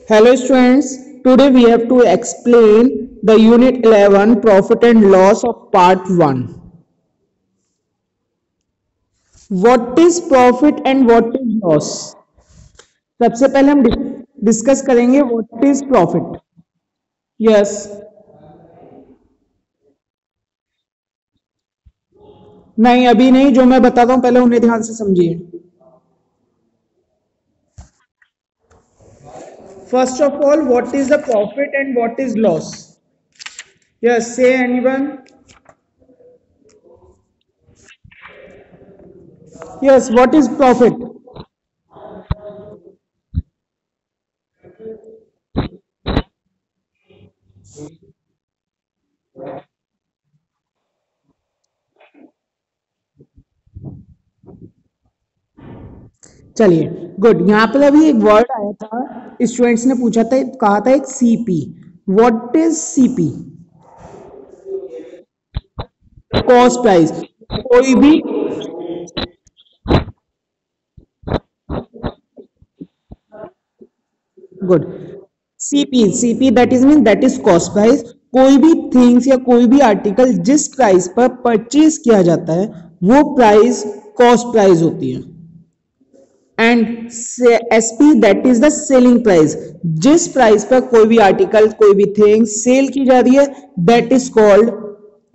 Hello students, today we have to explain the unit 11 profit and loss of part 1. What is profit and what is loss? सबसे पहले हम discuss करेंगे what is profit. Yes, नहीं अभी नहीं, जो मैं बताता हूं पहले उन्हें ध्यान से समझिए. First of all, what is the profit and what is loss? Yes, say anyone. Yes, what is profit? चलिए गुड. यहाँ पर अभी एक वर्ड आया था, स्टूडेंट्स ने पूछा था, कहा था एक CP. What is CP? Cost price. कोई भी good. CP that is mean that is cost price. कोई भी थिंग्स या कोई भी आर्टिकल जिस प्राइस पर परचेज किया जाता है वो प्राइस कॉस्ट प्राइस होती है. And SP that is the selling price. जिस प्राइस पर कोई भी आर्टिकल कोई भी थिंग सेल की जा रही है that is called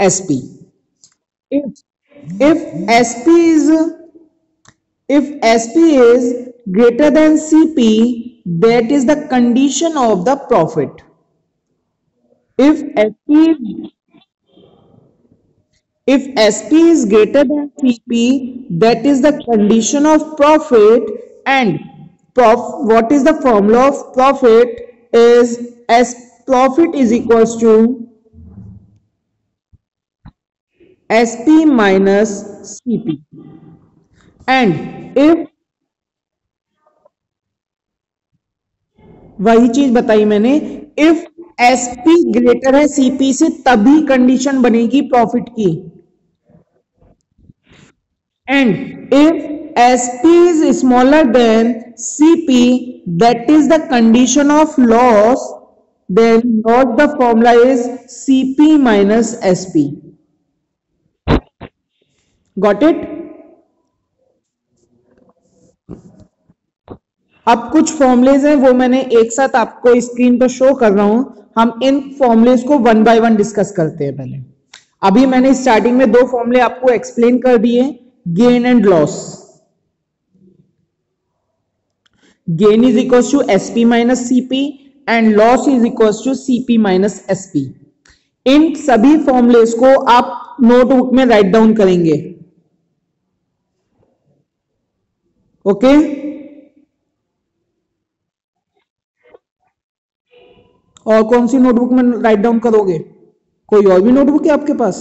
SP. if sp is if sp is greater than cp, that is the condition of the profit. if sp is If SP is greater than CP, that is the condition of profit. And what is the formula of profit? Is as profit is equals to SP minus CP. And if वही चीज बताई मैंने, if SP greater है CP से तभी condition बनेगी profit की. And if SP is smaller than CP, that is the condition of loss. Then what the formula is CP minus SP. Got it? अब कुछ फॉर्मुलेज हैं वो मैंने एक साथ आपको स्क्रीन पर शो कर रहा हूं. हम इन फॉर्मुलेज को वन बाय वन डिस्कस करते हैं. पहले अभी मैंने स्टार्टिंग में दो फॉर्मुले आपको एक्सप्लेन कर दिए, gain and loss. Gain is equals to SP minus CP and loss is equals to CP minus SP. इन सभी फॉर्मुलेज को आप नोटबुक में राइट डाउन करेंगे. ओके और कौन सी नोटबुक में राइट डाउन करोगे? कोई और भी नोटबुक है आपके पास?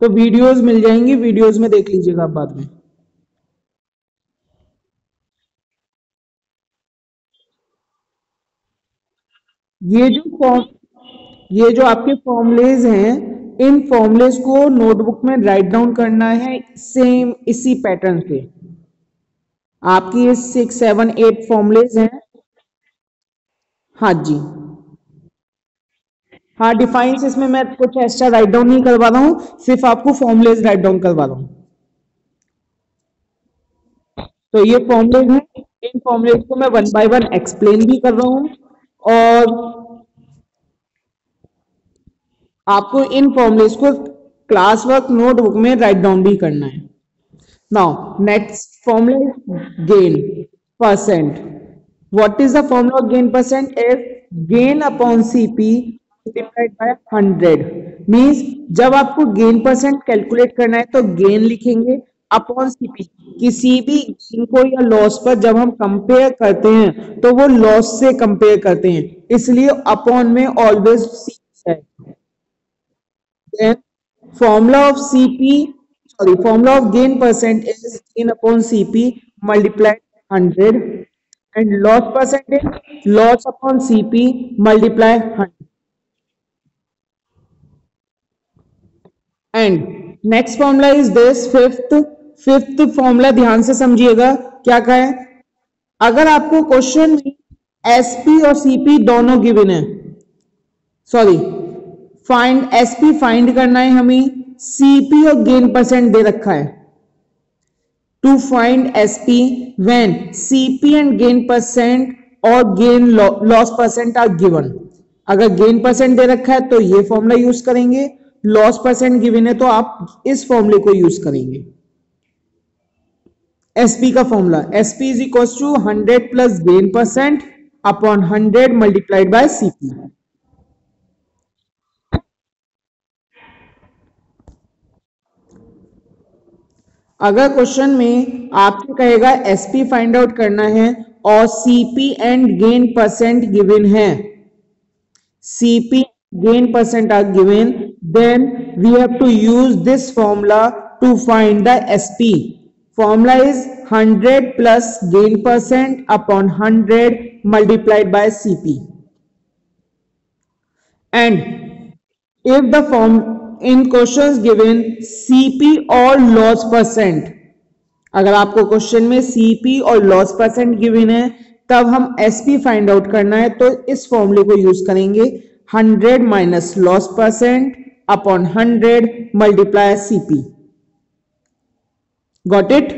तो वीडियोस मिल जाएंगी, वीडियोस में देख लीजिएगा आप बाद में. ये जो आपके फॉर्मुलेज हैं, इन फॉर्मुलेज को नोटबुक में राइट डाउन करना है सेम इसी पैटर्न पे. आपकी ये 6, 7, 8 फॉर्मुलेज हैं. हाँ जी, हाँ डिफाइंस इसमें मैं कुछ एक्स्ट्रा राइट डाउन नहीं करवा रहा हूं, सिर्फ आपको फॉर्मुलेज राइट डाउन करवा रहा हूं. तो ये फॉर्मुलेज हैं, इन फॉर्मुलेज को मैं वन बाय वन एक्सप्लेन भी कर रहा हूं और आपको इन फॉर्मुलेज को क्लास वर्क नोटबुक में राइट डाउन भी करना है. Now next formula gain percent. What is the formula of gain percent? If gain upon CP multiplied by 100 means जब आपको गेन परसेंट कैलकुलेट करना है तो गेन लिखेंगे अपॉन सीपी. किसी भी गेन को या लॉस पर जब हम कंपेयर करते हैं तो वो लॉस से कंपेयर करते हैं, इसलिए अपॉन में ऑलवेज सी है. Then formula of gain percent is gain upon CP multiplied 100 and loss percent is loss upon CP multiplied 100. Next formula is this fifth formula ध्यान से समझिएगा क्या कहा है। अगर आपको क्वेश्चन में एसपी और सीपी दोनों गिवन है, सॉरी फाइंड एसपी फाइंड करना है हमें, सीपी और गेन परसेंट दे रखा है। To find SP when CP and gain percent और gain loss percent are given. अगर गेन परसेंट दे रखा है तो ये फॉर्मूला यूज करेंगे, लॉस परसेंट गिवन है तो आप इस फॉर्मूले को यूज करेंगे। एसपी का formula SP is equal to 100 plus gain percent upon 100 multiplied by CP. अगर क्वेश्चन में आपसे कहेगा एसपी फाइंड आउट करना है और CP and gain percent given है, CP gain percent are given, then we have to use this formula to find the SP. Formula is 100 plus gain percent upon 100 multiplied by CP. And if the form in questions given CP or loss percent, अगर आपको question में CP और loss percent given है तब हम SP find out करना है तो इस फॉर्मूले को यूज करेंगे 100 minus loss percent upon 100 multiply CP. Got it.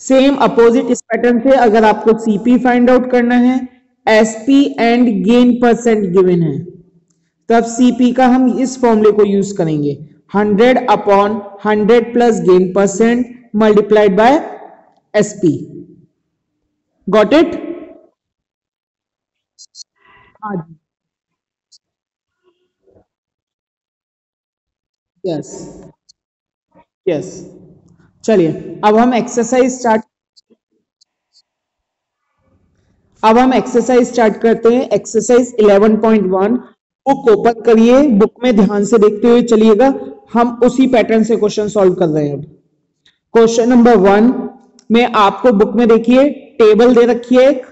Same opposite इस पैटर्न से अगर आपको सीपी फाइंड आउट करना है, SP and gain percent given है, तब सीपी का हम इस फॉर्मूले को यूज करेंगे 100 upon 100 plus gain percent multiplied by SP. Got it. हाँ जी, यस यस। चलिए अब हम एक्सरसाइज स्टार्ट करते हैं। एक्सरसाइज 11.1 बुक ओपन करिए, बुक में ध्यान से देखते हुए चलिएगा, हम उसी पैटर्न से क्वेश्चन सॉल्व कर रहे हैं। क्वेश्चन नंबर 1 में आपको बुक में देखिए टेबल दे रखी है एक,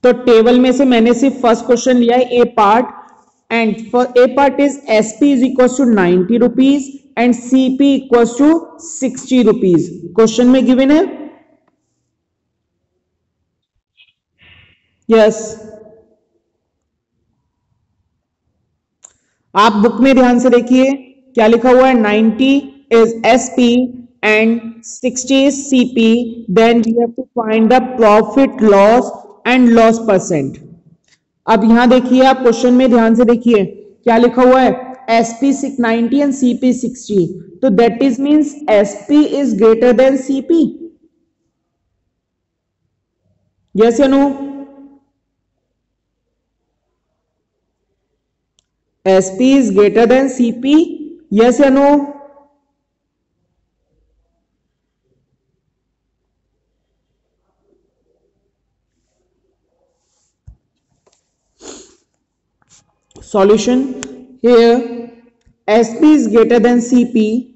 तो टेबल में से मैंने सिर्फ फर्स्ट क्वेश्चन लिया है A part, and for A part is SP is equal to 90 rupees and CP equal to 60 rupees. Question में गिवन है, यस। आप बुक में ध्यान से देखिए क्या लिखा हुआ है, 90 is SP and 60 is CP, then we have to find the profit loss and loss percent. अब यहां देखिए, आप क्वेश्चन में ध्यान से देखिए क्या लिखा हुआ है, SP 90 and CP 60, तो that is means SP is greater than CP. Yes or no? SP is greater than CP. Yes or no? Solution here, SP is greater than CP.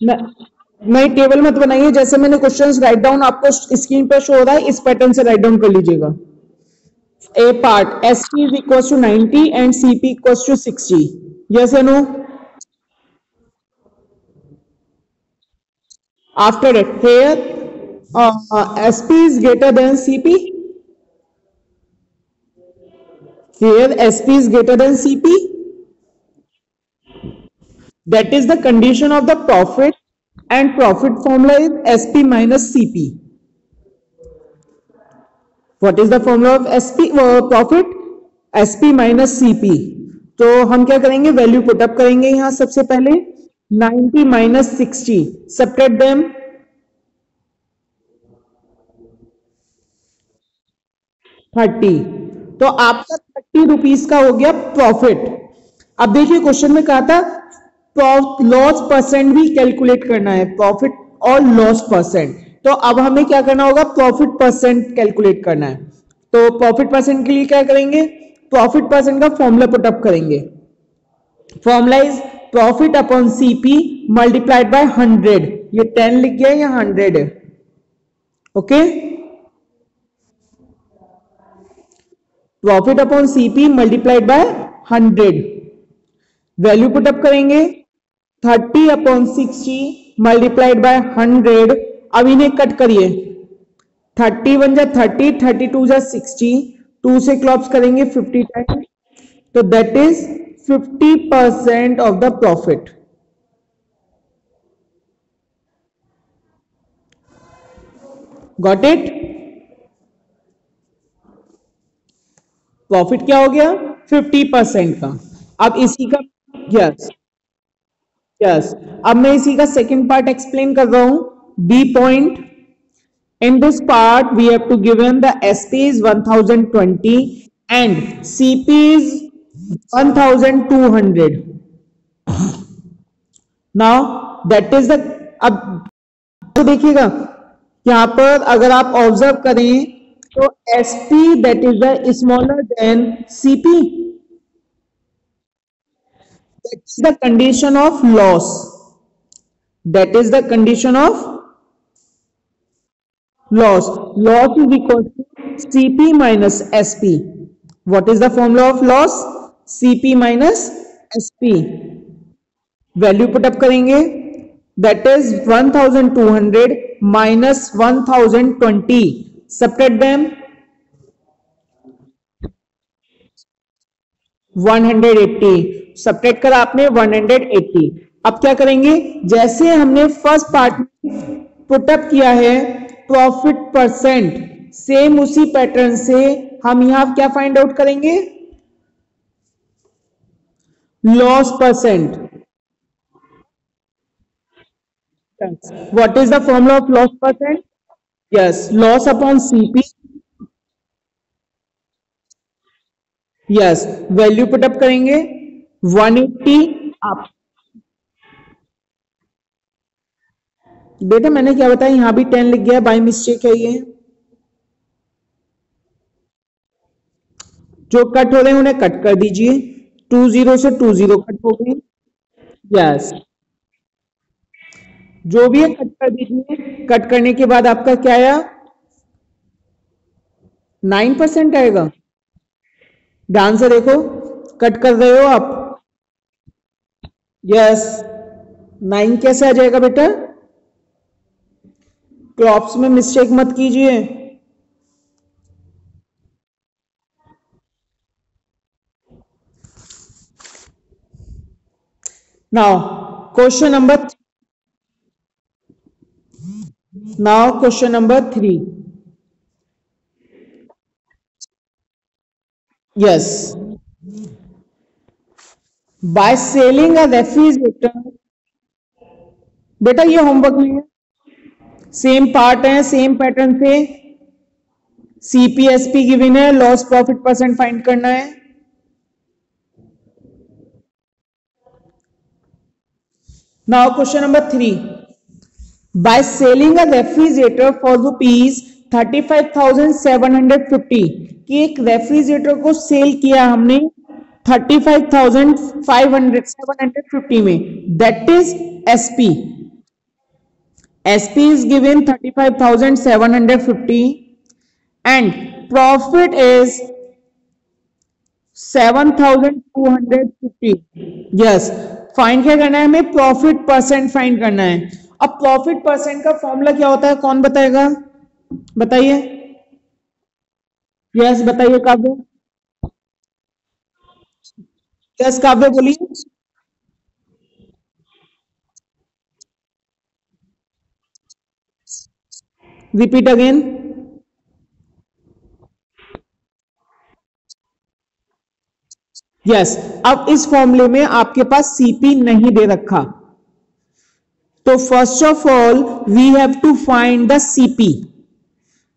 नहीं, टेबल मत बनाइए, जैसे मैंने क्वेश्चंस राइट डाउन आपको screen पर show हो रहा है इस पैटर्न से राइट डाउन कर लीजिएगा। A part SP is equal to 90 and CP equal to 60। Yes और no? After it here SP is greater than CP, here SP is greater than CP, that is the condition of the profit, and profit formula is SP minus CP. What is the formula of SP profit? SP minus CP. तो हम क्या करेंगे, value put up करेंगे यहां सबसे पहले, 90 minus 60. Subtract them. 30. तो आपका 30 रुपीज का हो गया प्रॉफिट। अब देखिए क्वेश्चन में कहा था लॉस परसेंट भी कैलकुलेट करना है, प्रॉफिट और लॉस परसेंट। तो अब हमें क्या करना होगा, प्रॉफिट परसेंट कैलकुलेट करना है। तो प्रॉफिट परसेंट के लिए क्या करेंगे, प्रॉफिट परसेंट का फॉर्मूला पुटअप करेंगे। Formula is profit upon CP multiplied by 100। ये 10 लिख गया या 100 है, okay. Profit upon CP multiplied by 100, value put up करेंगे 30 अपॉन 60 मल्टीप्लाइड बाय 100। अब इन्हें कट करिए, 30 बन जा 30, 32 जा 60, 2 से क्लॉप्स करेंगे 50 टाइम्स, तो that is 50% of the profit. Got it. Profit क्या हो गया, 50% का। अब इसी का यस यस अब मैं इसी का सेकंड पार्ट एक्सप्लेन कर रहा हूं। B point, in this part we have to given the SP is 1020 and CP is 1200. now that is the, अब तो देखिएगा यहां पर अगर आप ऑब्जर्व करें तो SP that is the smaller than CP, that is the condition of loss, that is the condition of loss. Loss is equal to CP minus SP. What is the formula of loss? CP minus SP. Value put up करेंगे, that is 1200 minus 1020. Subtract them. 180. Subtract करा आपने 180। अब क्या करेंगे, जैसे हमने first part में put up किया है प्रॉफिट परसेंट, सेम उसी पैटर्न से हम यहां क्या फाइंड आउट करेंगे, loss percent. What is the formula of loss percent? Yes, loss upon CP. Yes, value put up करेंगे 180। आप बेटा मैंने क्या बताया, यहां भी 10 लिख गया, बाय मिस्टेक है ये। जो कट हो रहे हैं उन्हें कट कर दीजिए, 20 से 20 कट हो गए। यस, जो भी है कट कर दीजिए। कट करने के बाद आपका क्या आया, 9% आएगा। ध्यान से देखो, कट कर रहे हो आप। यस, 9 कैसे आ जाएगा बेटा, क्रॉप्स में मिस्टेक मत कीजिए। Now question number 3। Yes, by selling a refrigerator. बेटा ये होमवर्क में है, सेम पार्ट है, सेम पैटर्न से सीपीएसपी गिवन है, लॉस प्रॉफिट परसेंट फाइंड करना है। Now question number 3, by selling a refrigerator for rupees 35,750, कि एक रेफ्रिजरेटर को सेल किया हमने 35,750 में, that is SP. SP is given 35,750 and profit is 7,250। Yes, find क्या करना है हमें, प्रॉफिट परसेंट फाइंड करना है। अब प्रॉफिट परसेंट का फॉर्मूला क्या होता है, कौन बताएगा, बताइए। यस बताइए काव्य। यस काव्य बोलिए। Repeat again. यस, अब इस फॉर्मूले में आपके पास सीपी नहीं दे रखा, तो first of all we have to find the CP.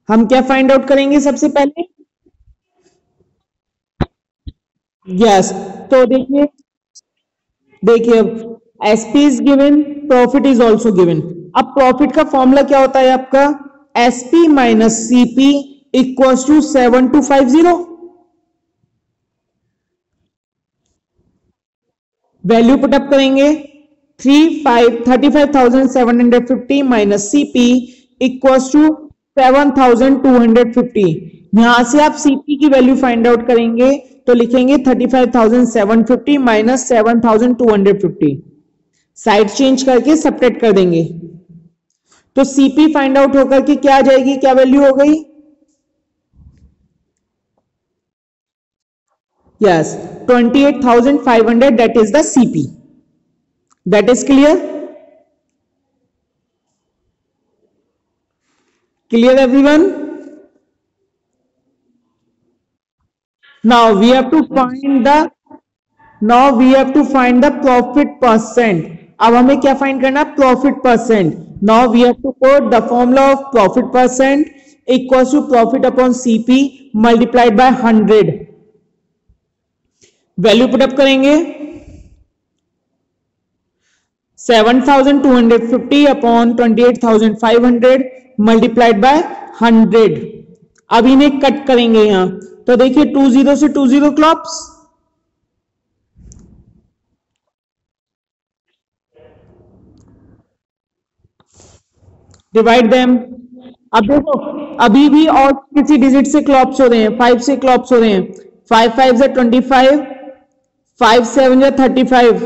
हम क्या फाइंड आउट करेंगे सबसे पहले? यस, तो देखिए देखिए अब SP is given, profit is also given. अब प्रॉफिट का फॉर्मूला क्या होता है आपका? SP minus CP equals to 7250। Value put up करेंगे, 35,750 माइनस सीपी इक्वल्स टू 7,250। यहां से आप सीपी की वैल्यू फाइंड आउट करेंगे तो लिखेंगे 35,750 माइनस 7,250। साइड चेंज करके सब्ट्रैक्ट कर देंगे तो सीपी फाइंड आउट होकर के क्या आ जाएगी, क्या वैल्यू हो गई? Yes, 28,500, that is the CP. That is clear? Clear everyone? Now we have to find the profit percent. अब हमें क्या फाइंड करना? Profit percent. Now we have to put the formula of profit percent equals to profit upon CP multiplied by 100। Value put up करेंगे, 7,250 upon 28,500 multiplied by 100। अब इन्हें cut करेंगे यहां तो देखिए 20 से 20 क्लॉप्स, डिवाइड देम। अब देखो अभी भी और किसी डिजिट से क्लॉप्स हो रहे हैं, 5 से क्लॉप्स हो रहे हैं। 5 5 से 25, 5 7 से 35,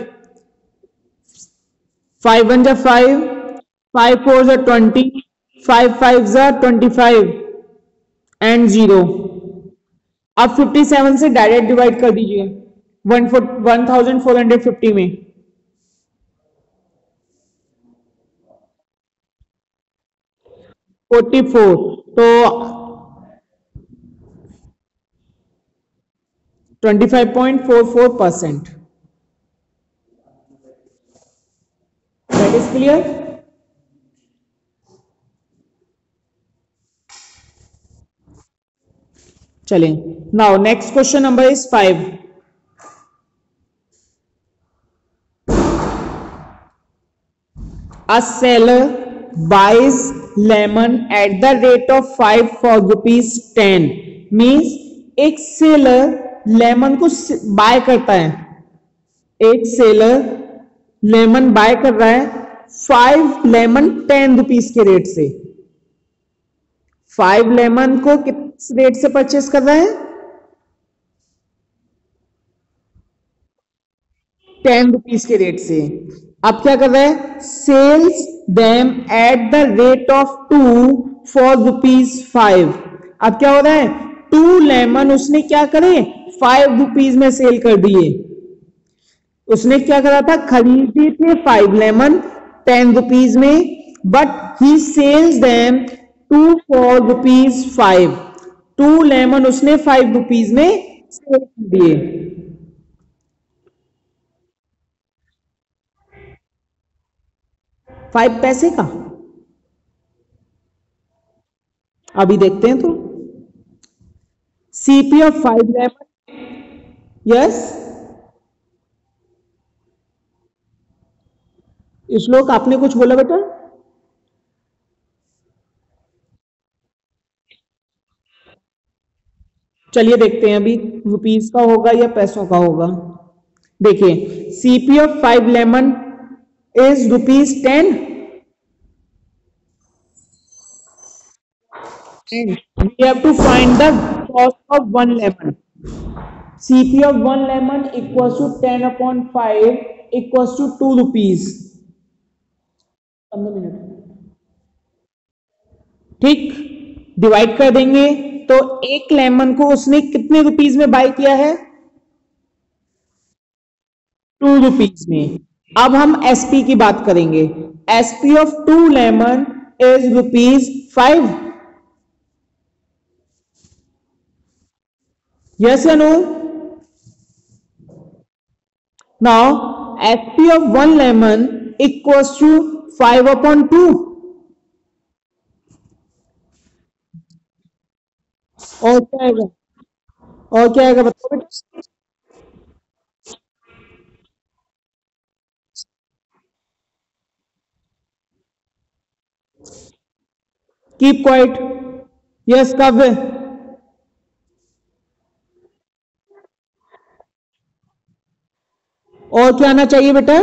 5 1 से 5, 5 4 से 20, 5 5 से 25 एंड 0। अब 57 से डायरेक्ट डिवाइड कर दीजिए 1450 में। 44, तो 25.44%। That is clear? चलें, now next question number is 5। A seller buys lemon at the rate of 5 for rupees 10। Means एक सेलर लेमन को बाय करता है, एक सेलर लेमन बाय कर रहा है 5 लेमन 10 रुपीज के रेट से। 5 लेमन को किस रेट से परचेस कर रहा है? 10 रुपीज के रेट से। अब क्या कर रहा है? Sells them at the rate of 2 for rupees 5। अब क्या हो रहा है? 2 लेमन उसने क्या करे? 5 रुपीज में सेल कर दिए। उसने क्या करा था? खरीदे थे 5 लेमन 10 रुपीज में, but he sells them 2 for rupees 5। 2 lemon उसने 5 रुपीज में सेल कर दिए। $5 का अभी देखते हैं। तो सीपी ऑफ 5 लेमन, यस श्लोक आपने कुछ बोला बेटा? चलिए देखते हैं अभी रुपीस का होगा या पैसों का होगा। देखिए CP of 5 lemon is rupees 10 and we have to find the cost of 1 lemon. CP of 1 lemon equals to 10 upon 5 equals to 2 rupees। 15 minute, ठीक, डिवाइड कर देंगे तो एक लेमन को उसने कितने रुपीज में बाय किया है? 2 रुपीज में। अब हम एसपी की बात करेंगे। SP of 2 lemon is rupees 5। Yes या no? Now SP of 1 lemon equals to 5/2। और क्या आएगा? और क्या आएगा बताओ बेटा। Keep quiet. यस काव्य। और क्या आना चाहिए बेटा?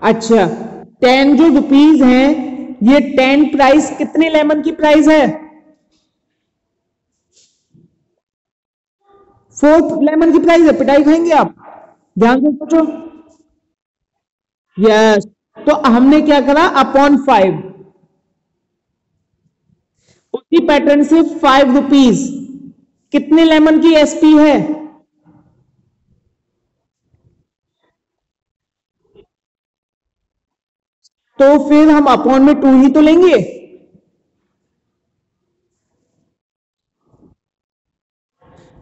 अच्छा, 10 जो रुपीज है, ये 10 प्राइस कितने लेमन की प्राइस है? 4 लेमन की प्राइस है। पिटाई खाएंगे आप? ध्यान से सोचो। यस। तो हमने क्या करा? अपॉन 5। उसी पैटर्न से 5 रुपीज कितने लेमन की एसपी है? तो फिर हम अपॉन में 2 ही तो लेंगे।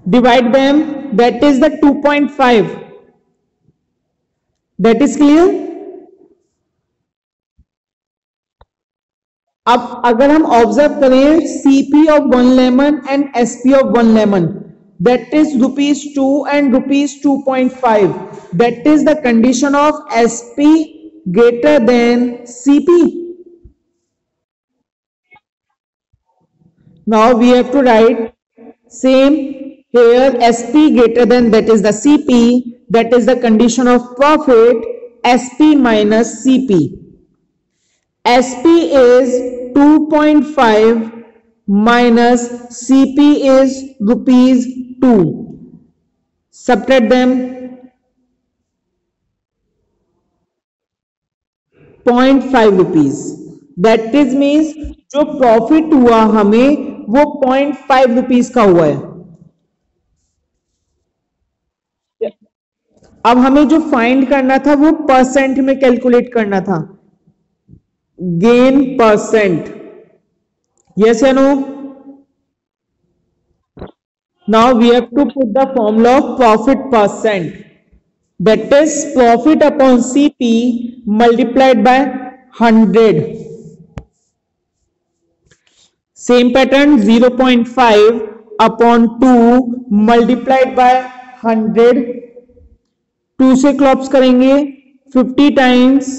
Divide them, that is the 2.5। That is clear. अब अगर हम ऑब्जर्व करें CP of 1 lemon and SP of 1 lemon, that is ₹2 and ₹2.5, that is the condition of SP greater than CP. Now we have to write same here, SP greater than, that is the CP, that is the condition of profit, SP minus CP. SP is 2.5 minus CP is ₹2. Subtract them. 0.5 rupees. That is means जो profit हुआ हमें वो 0.5 rupees का हुआ है। अब हमें जो फाइंड करना था वो परसेंट में कैलकुलेट करना था। Gain percent. यस या no? Now we have to put the formula of profit percent, that is profit upon CP multiplied by 100. Same pattern, 0.5 upon 2 multiplied by 100. 2 से क्लॉप्स करेंगे 50 टाइम्स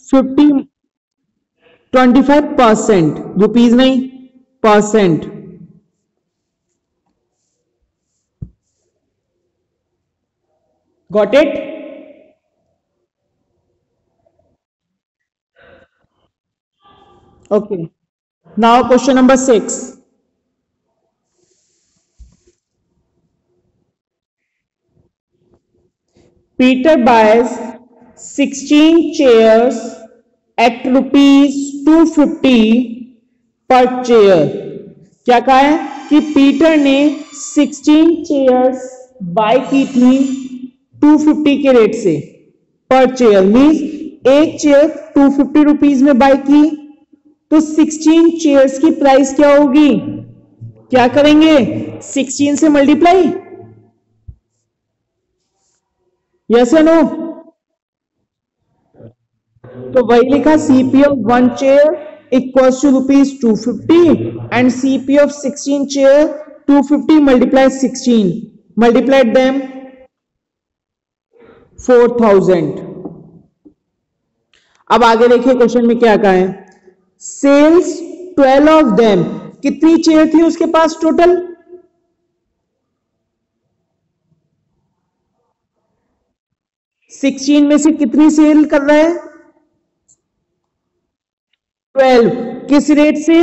50, 25%, रुपीज नहीं percent. Got it? Okay. Now question number 6. Peter buys 16 chairs at ₹250 per chair. क्या कहा है कि Peter ने 16 chairs bye की थी 250 के रेट से पर चेयर। मीन्स एक चेयर 250 रुपीज में बाय की, तो 16 चेयर्स की प्राइस क्या होगी? क्या करेंगे? 16 से मल्टीप्लाई। यस या नो? तो वही लिखा, CP of 1 chair equals to ₹250 and CP of 16 chair 250 multiply 16, multiplied them 4000। अब आगे देखिए क्वेश्चन में क्या कहा है। सेल्स 12 ऑफ देम, कितनी चेयर थी उसके पास टोटल? सिक्सटीन में से कितनी सेल कर रहा है? 12। किस रेट से?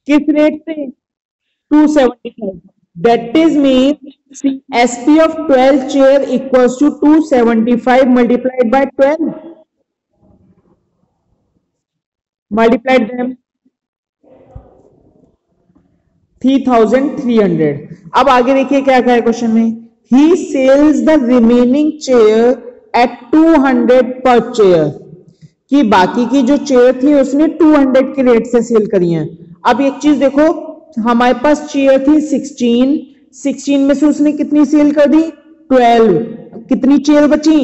किस रेट से? 275। That is mean SP of 12 chair equals to 275 multiplied by 12, multiplied them 3300। अब आगे देखिए क्या कहा है क्वेश्चन में। He sells the remaining chair at 200 per chair, कि बाकी की जो चेयर थी उसने 200 के रेट से सेल करी है। अब एक चीज देखो, हमारे पास चेयर थी 16 में से उसने कितनी सेल कर दी 12, कितनी चेयर बची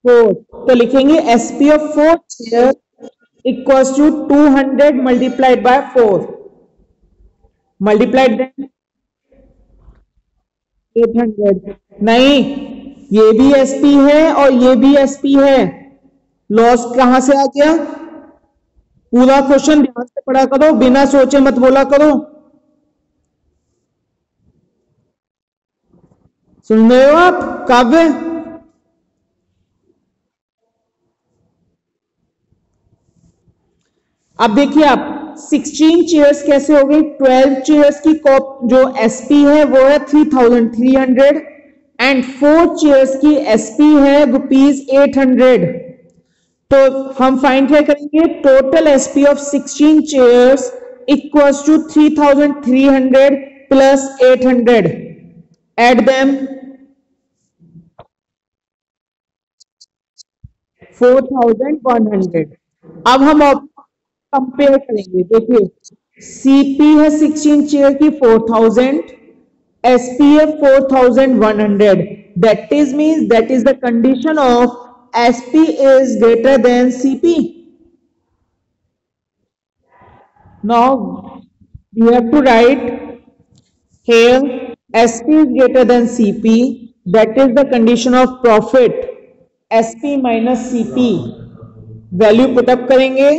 4, तो लिखेंगे SP of 4 chair equals to 200 multiplied by 4 multiplied then 800। नहीं, ये भी एसपी है और ये भी एसपी है, लॉस कहां से आ गया? पूरा क्वेश्चन ध्यान से पढ़ा करो, बिना सोचे मत बोला करो। सुन रहे हो आप काव्य? अब देखिए आप 16 चेयर्स कैसे हो गई, 12 चेयर्स की कॉप जो एसपी है वो है 3300 एंड 4 चेयर्स की एसपी है ₹800। तो हम फाइंड क्या करेंगे, total SP of 16 chairs equals to 3300 plus 800, add them 4100। अब हम कंपेयर करेंगे, देखिए सीपी है 16 चेयर की 4000, एसपी है 4100, that is means that is the condition of SP is greater than CP. Now we have to write here SP is greater than CP, that is the condition of profit SP minus CP. Value put up करेंगे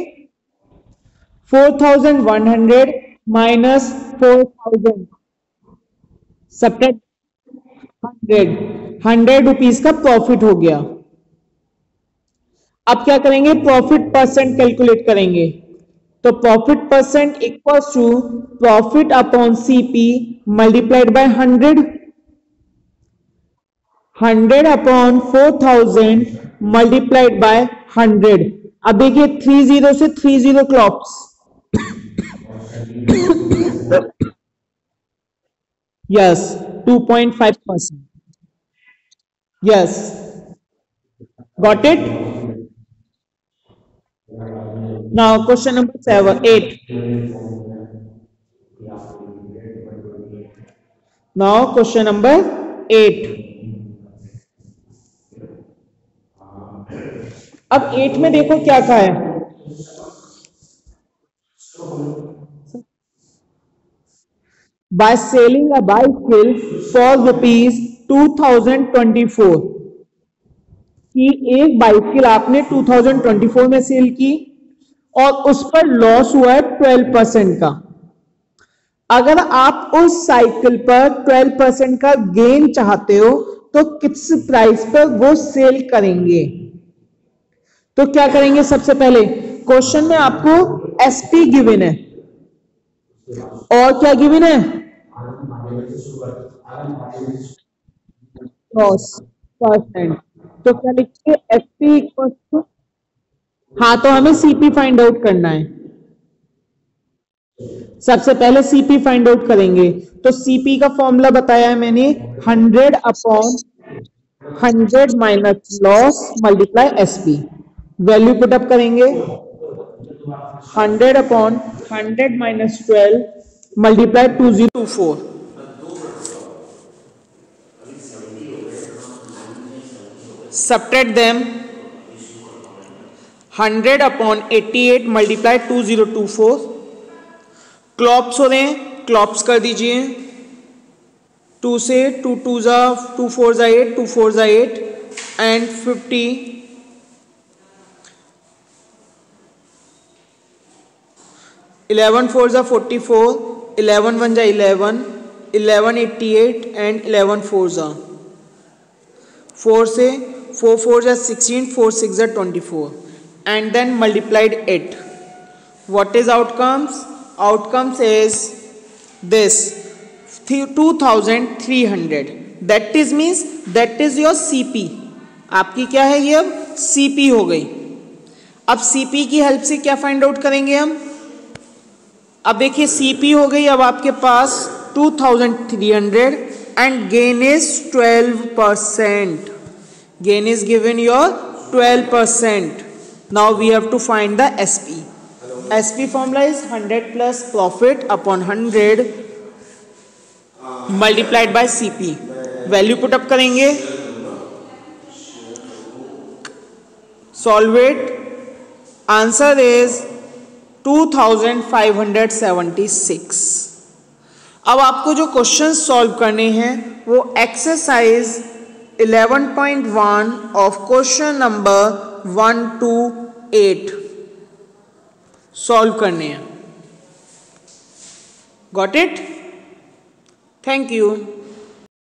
4100 minus 4000 subtract 100 rupees का profit हो गया। अब क्या करेंगे, profit percent calculate करेंगे, तो profit percent equals to profit upon CP multiplied by 100 upon 4000 multiplied by 100। अब देखिए 30 से 30 क्लॉप्स, yes 2.5%, yes got it। now question number 8, now question number 8। अब 8 में देखो क्या कहा है, by selling a bicycle for ₹2024, कि एक बाइसिकल आपने 2024 में सेल की और उस पर लॉस हुआ है 12% का। अगर आप उस साइकिल पर 12% का गेन चाहते हो तो किस प्राइस पर वो सेल करेंगे? तो क्या करेंगे, सबसे पहले क्वेश्चन में आपको एसपी गिवन है और क्या गिवन है, लॉस परसेंट। तो क्या लिखिए एसपी इक्वल टू, हाँ तो हमें सीपी फाइंड आउट करना है, सबसे पहले सीपी फाइंड आउट करेंगे। तो सीपी का फॉर्मूला बताया है मैंने, 100 upon 100 minus loss multiply SP. Value put up करेंगे 100 upon 100 minus 12 multiply 2024, subtract them 100 upon 88 multiply 2024। क्लॉप्स हो रहे हैं, क्लॉप्स कर दीजिए 2 से 2 2 जा 2 4 जा 8 2 4 जा 8 एंड 50 11 4 जा 44 11 1 जा 11 11 88 एंड 11 4 जा 4 से 4 4 जा 16 4 6 जा 24 and then multiplied it. What is outcomes? Outcomes is this 2300, that is means that is your CP। आपकी क्या है ये, अब CP हो गई। अब CP की हेल्प से क्या फाइंड आउट करेंगे हम, अब देखिए CP हो गई अब आपके पास 2300 and gain is 12%. Gain is given your 12%. Now we have to find the SP. SP formula is 100 plus profit upon 100 multiplied by CP. Value put up करेंगे, सॉल्व इट, आंसर इज 2576। अब आपको जो क्वेश्चन सॉल्व करने हैं वो exercise 11.1 of question number 1 to 8 solve करने हैं। Got it? Thank you.